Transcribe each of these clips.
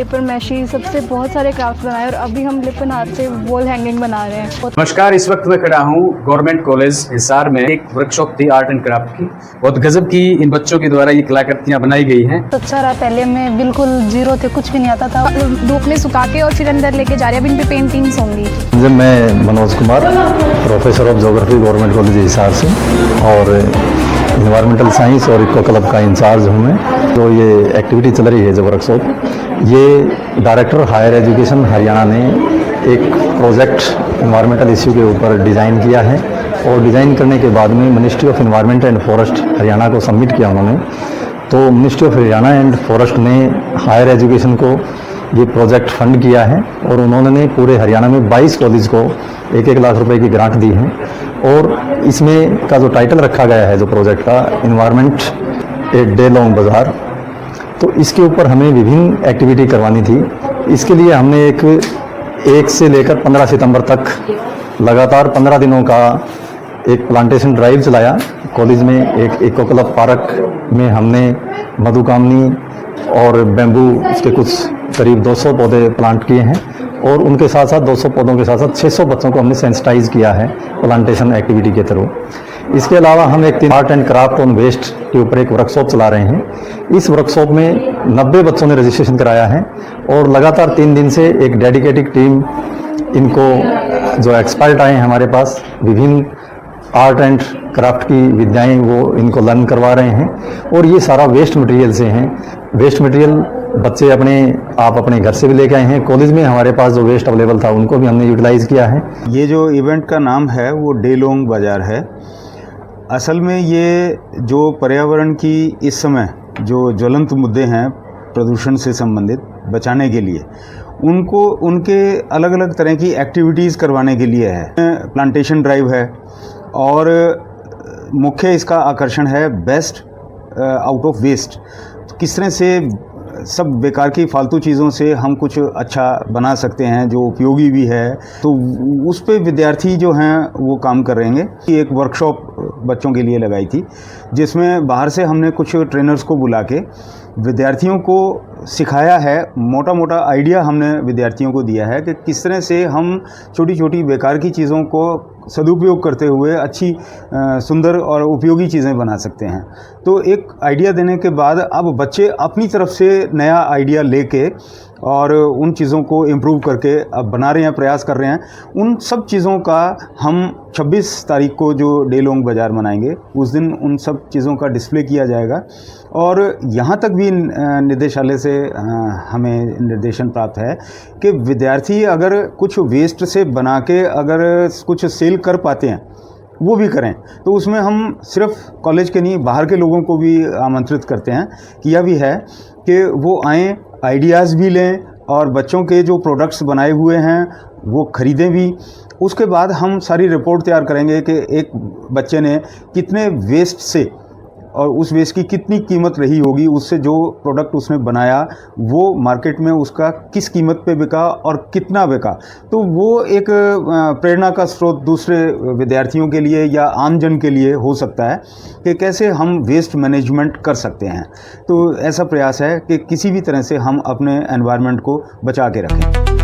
Paper meshy सबसे बहुत सारे क्राफ्ट बनाए और अभी हम लिपन आर्ट से वॉल हैंगिंग बना रहे हैं। नमस्कार, इस वक्त मैं खड़ा हूँ गवर्नमेंट कॉलेज हिसार में। एक वर्कशॉप थी आर्ट एंड क्राफ्ट की, बहुत गजब की इन बच्चों के द्वारा ये कलाकृतियाँ बनाई गई हैं। अच्छा रहा, पहले मैं बिल्कुल जीरो थे, कुछ भी नहीं आता था। धूप में सुखा के और फिर अंदर लेके जा रहे हैं। अब इन पे पेंटिंग्स होंगी। जब मैं Manoj Kumar, professor of geography government college Hisar से, और इन्वायरमेंटल साइंस और इको क्लब का इंचार्ज हूँ मैं। तो ये एक्टिविटी चल रही है जो वर्कशॉप, ये डायरेक्टर हायर एजुकेशन हरियाणा ने एक प्रोजेक्ट इन्वायरमेंटल इश्यू के ऊपर डिज़ाइन किया है और डिज़ाइन करने के बाद में ministry of environment and forest Haryana को सबमिट किया उन्होंने। तो ministry of Haryana and forest ने हायर एजुकेशन को ये प्रोजेक्ट फंड किया है और उन्होंने पूरे हरियाणा में 22 कॉलेज को 1-1 लाख रुपए की ग्रांट दी है। और इसमें का जो टाइटल रखा गया है जो प्रोजेक्ट का, इन्वायरमेंट ए डे लॉन्ग बाजार। तो इसके ऊपर हमें विभिन्न एक्टिविटी करवानी थी। इसके लिए हमने एक से लेकर 15 सितंबर तक लगातार 15 दिनों का एक प्लांटेशन ड्राइव चलाया कॉलेज में। एक इको क्लब पार्क में हमने मधुकामनी और बेम्बू उसके कुछ करीब 200 पौधे प्लांट किए हैं और उनके साथ साथ 200 पौधों के साथ साथ 600 बच्चों को हमने सेंसिटाइज किया है प्लांटेशन एक्टिविटी के थ्रू। इसके अलावा हम एक art and craft on waste के ऊपर एक वर्कशॉप चला रहे हैं। इस वर्कशॉप में 90 बच्चों ने रजिस्ट्रेशन कराया है और लगातार 3 दिन से एक डेडिकेटेड टीम इनको जो एक्सपर्ट आए हैं हमारे पास, विभिन्न आर्ट एंड क्राफ्ट की विद्याएं वो इनको लर्न करवा रहे हैं। और ये सारा वेस्ट मटेरियल से हैं। वेस्ट मटेरियल बच्चे अपने घर से भी लेके आए हैं। कॉलेज में हमारे पास जो वेस्ट अवेलेबल था उनको भी हमने यूटिलाइज किया है। ये जो इवेंट का नाम है वो डे लॉन्ग बाजार है। असल में ये जो पर्यावरण की इस समय जो ज्वलंत मुद्दे हैं प्रदूषण से संबंधित बचाने के लिए, उनको उनके अलग अलग तरह की एक्टिविटीज़ करवाने के लिए है। प्लांटेशन ड्राइव है और मुख्य इसका आकर्षण है बेस्ट आउट ऑफ वेस्ट। किस तरह से सब बेकार की फालतू चीज़ों से हम कुछ अच्छा बना सकते हैं जो उपयोगी भी है। तो उस पे विद्यार्थी जो हैं वो काम कर रहे हैं। एक वर्कशॉप बच्चों के लिए लगाई थी जिसमें बाहर से हमने कुछ ट्रेनर्स को बुला के विद्यार्थियों को सिखाया है। मोटा मोटा आइडिया हमने विद्यार्थियों को दिया है कि किस तरह से हम छोटी छोटी बेकार की चीज़ों को सदुपयोग करते हुए अच्छी सुंदर और उपयोगी चीज़ें बना सकते हैं। तो एक आइडिया देने के बाद अब बच्चे अपनी तरफ से नया आइडिया लेके और उन चीज़ों को इम्प्रूव करके अब बना रहे हैं, प्रयास कर रहे हैं। उन सब चीज़ों का हम 26 तारीख को जो डे लॉन्ग बाज़ार मनाएंगे उस दिन उन सब चीज़ों का डिस्प्ले किया जाएगा। और यहाँ तक भी निदेशालय से हमें निर्देशन प्राप्त है कि विद्यार्थी अगर कुछ वेस्ट से बना के अगर कुछ सेल कर पाते हैं वो भी करें। तो उसमें हम सिर्फ कॉलेज के नहीं बाहर के लोगों को भी आमंत्रित करते हैं, किया भी है कि वो आएँ, आइडियाज़ भी लें और बच्चों के जो प्रोडक्ट्स बनाए हुए हैं वो ख़रीदें भी। उसके बाद हम सारी रिपोर्ट तैयार करेंगे कि एक बच्चे ने कितने वेस्ट से और उस वेस्ट की कितनी कीमत रही होगी, उससे जो प्रोडक्ट उसने बनाया वो मार्केट में उसका किस कीमत पे बिका और कितना बिका। तो वो एक प्रेरणा का स्रोत दूसरे विद्यार्थियों के लिए या आमजन के लिए हो सकता है कि कैसे हम वेस्ट मैनेजमेंट कर सकते हैं। तो ऐसा प्रयास है कि किसी भी तरह से हम अपने एनवायरनमेंट को बचा के रखें।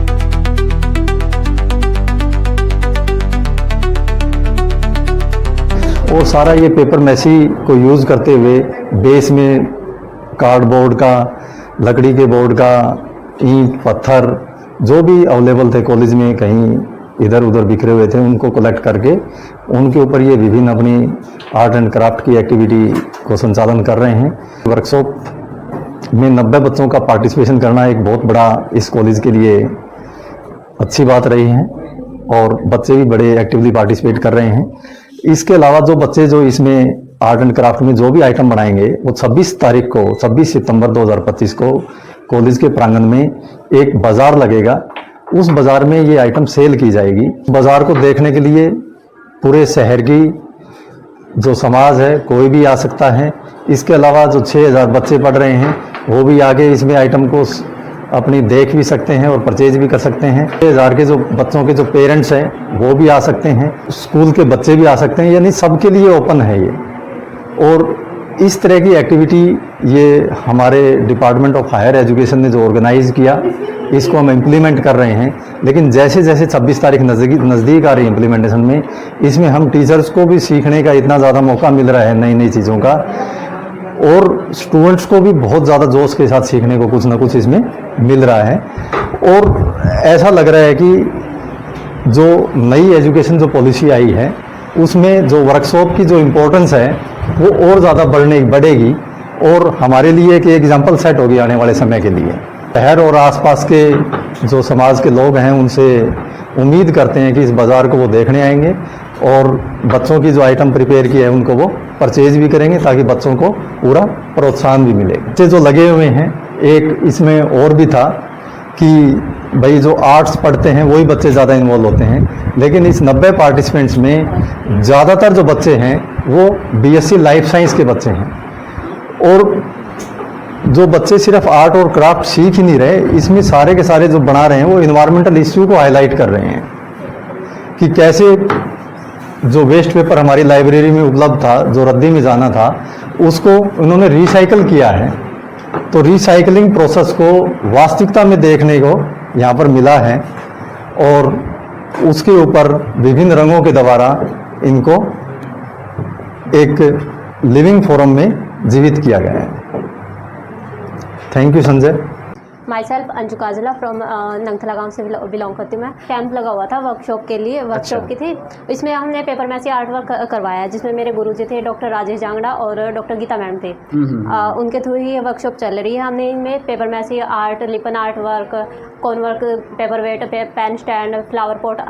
और सारा ये पेपर मैसी को यूज़ करते हुए बेस में कार्डबोर्ड का, लकड़ी के बोर्ड का, ईंट पत्थर जो भी अवेलेबल थे कॉलेज में, कहीं इधर उधर बिखरे हुए थे, उनको कलेक्ट करके उनके ऊपर ये विभिन्न अपनी आर्ट एंड क्राफ्ट की एक्टिविटी को संचालन कर रहे हैं। वर्कशॉप में 90 बच्चों का पार्टिसिपेशन करना एक बहुत बड़ा इस कॉलेज के लिए अच्छी बात रही है और बच्चे भी बड़े एक्टिवली पार्टिसिपेट कर रहे हैं। इसके अलावा जो बच्चे जो इसमें आर्ट एंड क्राफ्ट में जो भी आइटम बनाएंगे वो 26 तारीख को 26 सितंबर 2025 को कॉलेज के प्रांगण में एक बाजार लगेगा। उस बाजार में ये आइटम सेल की जाएगी। बाजार को देखने के लिए पूरे शहर की जो समाज है कोई भी आ सकता है। इसके अलावा जो 6000 बच्चे पढ़ रहे हैं वो भी आगे इसमें आइटम को अपनी देख भी सकते हैं और परचेज भी कर सकते हैं। 6000 के जो बच्चों के जो पेरेंट्स हैं वो भी आ सकते हैं, स्कूल के बच्चे भी आ सकते हैं, यानी सबके लिए ओपन है ये। और इस तरह की एक्टिविटी ये हमारे डिपार्टमेंट ऑफ हायर एजुकेशन ने जो ऑर्गेनाइज़ किया, इसको हम इम्प्लीमेंट कर रहे हैं। लेकिन जैसे जैसे 26 तारीख नज़दीक आ रही है इम्प्लीमेंटेशन में, इसमें हम टीचर्स को भी सीखने का इतना ज़्यादा मौका मिल रहा है नई नई चीज़ों का, और स्टूडेंट्स को भी बहुत ज़्यादा जोश के साथ सीखने को कुछ ना कुछ इसमें मिल रहा है। और ऐसा लग रहा है कि जो नई एजुकेशन जो पॉलिसी आई है, उसमें जो वर्कशॉप की जो इम्पोर्टेंस है वो और ज़्यादा बढ़ेगी, और हमारे लिए एक एग्जाम्पल सेट होगी आने वाले समय के लिए। शहर और आसपास के जो समाज के लोग हैं उनसे उम्मीद करते हैं कि इस बाज़ार को वो देखने आएंगे, और बच्चों की जो आइटम प्रिपेयर की है उनको वो परचेज भी करेंगे, ताकि बच्चों को पूरा प्रोत्साहन भी मिले। बच्चे जो लगे हुए हैं, एक इसमें और भी था कि भाई जो आर्ट्स पढ़ते हैं वही बच्चे ज़्यादा इन्वॉल्व होते हैं, लेकिन इस 90 पार्टिसिपेंट्स में ज़्यादातर जो बच्चे हैं वो बीएससी लाइफ साइंस के बच्चे हैं। और जो बच्चे सिर्फ आर्ट और क्राफ्ट सीख ही नहीं रहे, इसमें सारे के सारे जो बना रहे हैं वो इन्वायरमेंटल इश्यू को हाईलाइट कर रहे हैं कि कैसे जो वेस्ट पेपर हमारी लाइब्रेरी में उपलब्ध था, जो रद्दी में जाना था, उसको उन्होंने रिसाइकल किया है। तो रिसाइकलिंग प्रोसेस को वास्तविकता में देखने को यहाँ पर मिला है, और उसके ऊपर विभिन्न रंगों के द्वारा इनको एक लिविंग फॉर्म में जीवित किया गया है। Thank you Sanjay. My Anju Kajla from Nangthala गांव से बिलोंग करती हूँ मैं। कैंप लगा हुआ था वर्कशॉप के लिए, वर्कशॉप की थी। इसमें हमने पेपर मैसी आर्ट वर्क करवाया, जिसमें मेरे गुरुजी थे डॉक्टर राजेश जांगड़ा और डॉक्टर गीता मैम थे। उनके थ्रू ही ये वर्कशॉप चल रही है। हमने इनमें paper mache art, lippan art work, कॉन work, paper weight, pen stand, flower pot,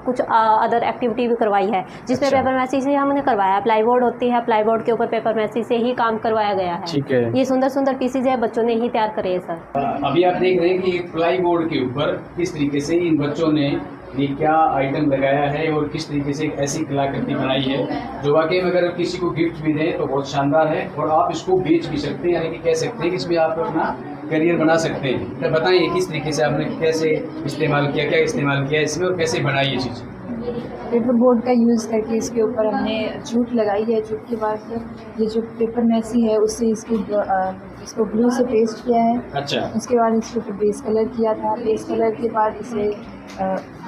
कुछ अदर एक्टिविटी भी करवाई है, जिसमें पेपर मैसी से हमने करवाया। प्लाईबोर्ड होती है, प्लाईबोर्ड के ऊपर पेपर मैसी से ही काम करवाया गया है। ठीक है। ये सुंदर सुंदर पीसीज है, बच्चों ने ही तैयार करे है सर। अभी आप देख रहे हैं कि प्लाई बोर्ड के ऊपर किस तरीके से इन बच्चों ने ये क्या आइटम लगाया है और किस तरीके से एक ऐसी कलाकृति बनाई है जो वाकई में अगर किसी को गिफ्ट भी दें तो बहुत शानदार है, और आप इसको बेच भी सकते हैं, यानी कि कह सकते हैं कि इसमें आप अपना करियर बना सकते हैं। तो बताइए किस तरीके से आपने कैसे इस्तेमाल किया, क्या इस्तेमाल किया इसमें, और कैसे बनाई ये चीज़? पेपर बोर्ड का यूज़ करके इसके ऊपर हमने जूट लगाई है। जूट के बाद ये जो पेपर मैसी है उससे इसको ग्लू से पेस्ट किया है। अच्छा। उसके बाद इसके ऊपर बेस कलर किया था। बेस कलर के बाद इसे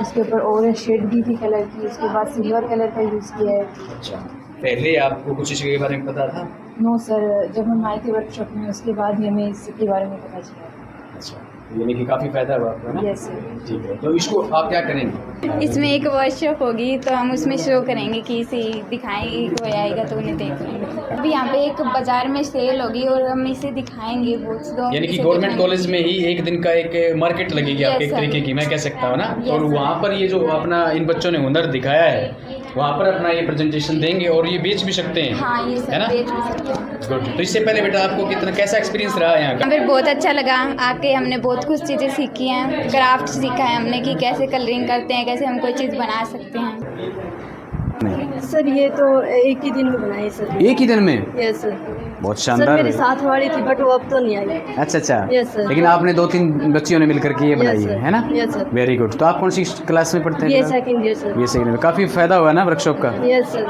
इसके ऊपर और शेड दी थी कलर की। उसके बाद सिल्वर कलर का यूज़ किया है। अच्छा, पहले आपको कुछ इसके बारे में पता था? नो सर, जब हम आए थे वर्कशॉप में उसके बाद ही हमें इसके बारे में पता चला। अच्छा, यानी कि काफ़ी फायदा हुआ आपको, है ना? Yes sir. ठीक है, तो इसको आप क्या करेंगे? इसमें एक वर्कशॉप होगी तो हम उसमें शो करेंगे कि इसे दिखाएंगे, कोई आएगा तो उन्हें देख लेंगे। अभी यहाँ पे एक बाजार में सेल होगी और हम इसे दिखाएंगे बहुत। यानी कि गवर्नमेंट कॉलेज में ही एक दिन का एक मार्केट लगेगी आपके एक तरीके की, मैं कह सकता हूँ ना। और वहाँ पर ये जो अपना इन बच्चों ने हुनर दिखाया है वहाँ पर अपना ये प्रेजेंटेशन देंगे और ये बेच भी सकते हैं। हाँ, ये सब है ना? बेच भी सकते हैं। गुड। तो इससे पहले बेटा आपको कैसा एक्सपीरियंस रहा यहाँ का? हमें बहुत अच्छा लगा आके। हमने बहुत कुछ चीज़ें सीखी हैं। क्राफ्ट सीखा है हमने कि कैसे कलरिंग करते हैं, कैसे हम कोई चीज़ बना सकते हैं। सर ये तो एक ही दिन में बनाई सर। एक ही दिन में? Yes sir. बहुत सर शानदार। मेरे साथ वाली थी बट वो अब तो नहीं आई। अच्छा अच्छा। Yes, sir. लेकिन आपने 2-3 बच्चियों ने मिलकर के ये बनाई sir. है ना? Yes, sir. Very good. तो आप कौन सी क्लास में पढ़ते हैं? ये सेकंड ईयर सर। ये सेकंड में। काफ़ी फायदा हुआ ना वर्कशॉप का? Yes sir.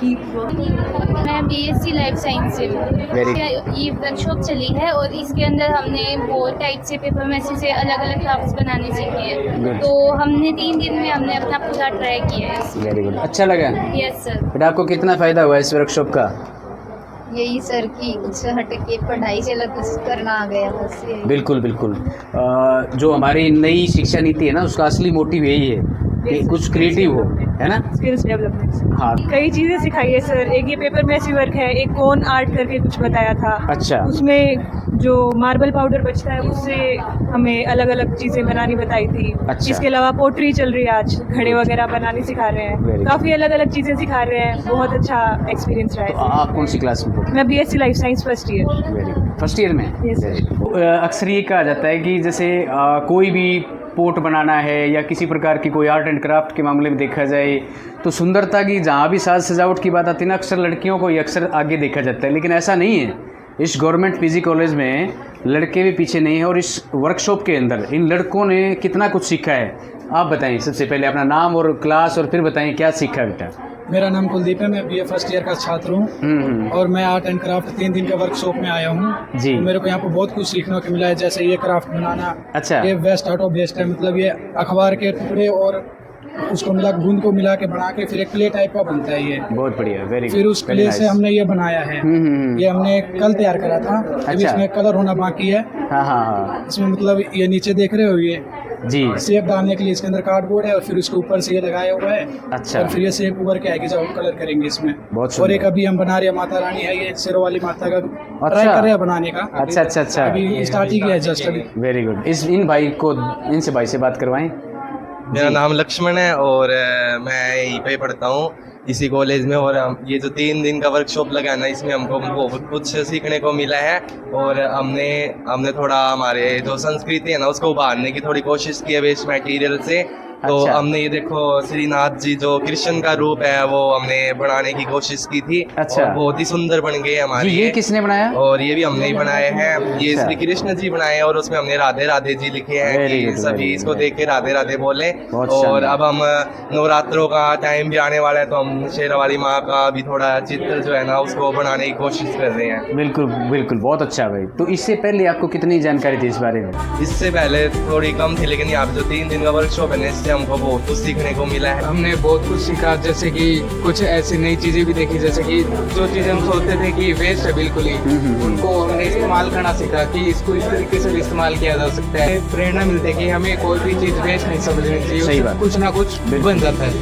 मैं बीएससी लाइफ साइंस से Very ये वर्कशॉप चली है और इसके अंदर हमने बहुत टाइप से पेपर मैसी से अलग अलग क्राफ्ट्स बनाने सीखे हैं। Good. तो हमने 3 दिन में हमने अपना पूरा ट्राई किया है। Very good. अच्छा लगा? Yes sir. बेटा आपको कितना फ़ायदा हुआ इस वर्कशॉप का? यही सर की कुछ हट के पढ़ाई से अलग कुछ करना आ गया बस। बिल्कुल बिल्कुल। जो हमारी नई शिक्षा नीति है ना, उसका असली मोटिव यही है कि कुछ क्रिएटिव हो, है ना? Skills development. हाँ। कई चीज़ें सिखाई है सर। एक ये पेपर मैसी वर्क है, एक कोन आर्ट करके कुछ बताया था। अच्छा। उसमें जो मार्बल पाउडर बचता है उससे हमें अलग अलग चीज़ें बनानी बताई थी। अच्छा। इसके अलावा पोट्री चल रही है आज, घड़े वगैरह बनाने सिखा रहे Very हैं। good. काफ़ी अलग अलग चीज़ें सिखा रहे हैं। बहुत अच्छा एक्सपीरियंस रहा तो है। आप कौन सी क्लास में पढ़ते मैं BSc life science first year. हैं? Very good. फर्स्ट ईयर में? Yes, sir. Very good. अक्सर ये कहा जाता है कि जैसे कोई भी पोट बनाना है या किसी प्रकार की कोई आर्ट एंड क्राफ्ट के मामले में देखा जाए तो सुंदरता की जहाँ भी साज सजावट की बात आती है ना, अक्सर लड़कियों को ही अक्सर आगे देखा जाता है, लेकिन ऐसा नहीं है। इस गवर्नमेंट पीजी कॉलेज में लड़के भी पीछे नहीं हैं, और इस वर्कशॉप के अंदर इन लड़कों ने कितना कुछ सीखा है। आप बताएं सबसे पहले अपना नाम और क्लास, और फिर बताएं क्या सीखा बेटा। मेरा नाम कुलदीप है, मैं बीए फर्स्ट ईयर का छात्र हूँ और मैं आर्ट एंड क्राफ्ट 3 दिन के वर्कशॉप में आया हूँ जी। मेरे को यहाँ पे बहुत कुछ सीखने को मिला है, जैसे ये क्राफ्ट बनाना। अच्छा। ये वेस्ट आउट ऑफ वेस्ट है, मतलब ये अखबार के टुकड़े और उसको गूंद को मिला के बना के फिर एक क्ले टाइप का बनता है ये। बहुत बढ़िया, वेरी गुड। फिर उस क्ले से हमने ये बनाया है। ये हमने कल तैयार करा था। अभी इसमें कलर होना बाकी है। हाँ हाँ हाँ इसमें मतलब ये नीचे देख रहे हो ये जी, सेब डालने के लिए इसके अंदर कार्डबोर्ड है और फिर उसके ऊपर से ये लगाया हुआ है। अच्छा। और फिर ये सेब उभर के आएगी जब हम कलर करेंगे इसमें। बहुत और एक सुंदर। अभी हम बना रहे हैं माता रानी है, ये सिरों वाली माता का ट्राई अच्छा। कर रहे हैं बनाने का। अच्छा अच्छा अच्छा, अभी स्टार्ट ही किया है जस्ट अभी। Very good. इन भाई से बात करवाएं। मेरा नाम लक्ष्मण है और मैं यहीं पे पढ़ता हूँ इसी कॉलेज में। और ये जो 3 दिन का वर्कशॉप लगा है ना, इसमें हमको बहुत कुछ सीखने को मिला है। और हमने थोड़ा हमारे जो संस्कृति है ना उसको उभारने की थोड़ी कोशिश की है वेस्ट मटेरियल से। तो अच्छा। हमने ये देखो श्रीनाथ जी जो कृष्ण का रूप है वो हमने बनाने की कोशिश की थी। अच्छा। और बहुत ही सुंदर बन गए हमारे। ये किसने बनाया? और ये भी हमने ही बनाए हैं। ये अच्छा। श्री कृष्ण जी बनाए हैं और उसमें हमने राधे राधे जी लिखे हैं Very कि good, very सभी good, इसको very देख के राधे राधे बोले। बहुत और शानदार। अब हम नवरात्रों का टाइम भी आने वाला है तो हम शेरावाली माँ का भी थोड़ा चित्र जो है ना उसको बनाने की कोशिश कर रहे हैं। बिल्कुल बिल्कुल, बहुत अच्छा भाई। तो इससे पहले आपको कितनी जानकारी थी इस बारे में? इससे पहले थोड़ी कम थी, लेकिन यहाँ पे जो 3 दिन का वर्कशॉप है ना इससे हमको बहुत कुछ सीखने को मिला है। हमने बहुत कुछ सीखा, जैसे कि कुछ ऐसी नई चीज़ें भी देखी, जैसे कि जो चीज़ें हम सोचते थे कि वेस्ट है बिल्कुल ही, उनको हमने इस्तेमाल करना सीखा कि इसको इस तरीके से भी इस्तेमाल किया जा सकता है। प्रेरणा मिलती है कि हमें कोई भी चीज़ वेस्ट नहीं समझनी चाहिए, सही बात। कुछ ना कुछ बिल्कुल। बन जाता है।